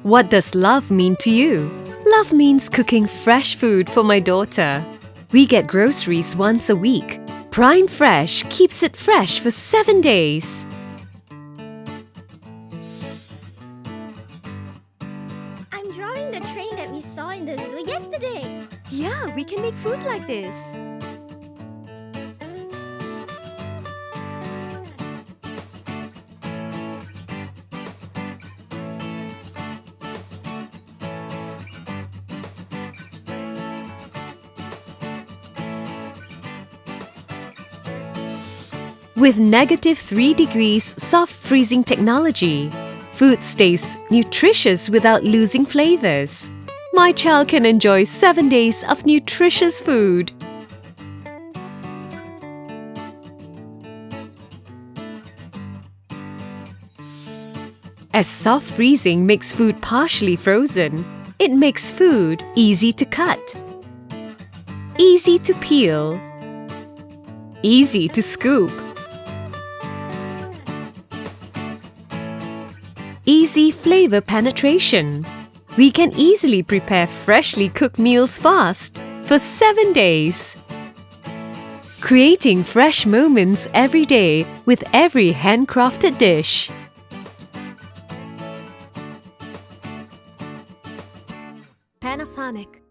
What does love mean to you? Love means cooking fresh food for my daughter. We get groceries once a week. Prime Fresh keeps it fresh for 7 days. I'm drawing the train that we saw in the zoo yesterday. Yeah, we can make food like this. With -3 degrees soft freezing technology, food stays nutritious without losing flavors. My child can enjoy 7 days of nutritious food. As soft freezing makes food partially frozen, it makes food easy to cut, easy to peel, easy to scoop, easy flavor penetration. We can easily prepare freshly cooked meals fast for 7 days. Creating fresh moments every day with every handcrafted dish. Panasonic.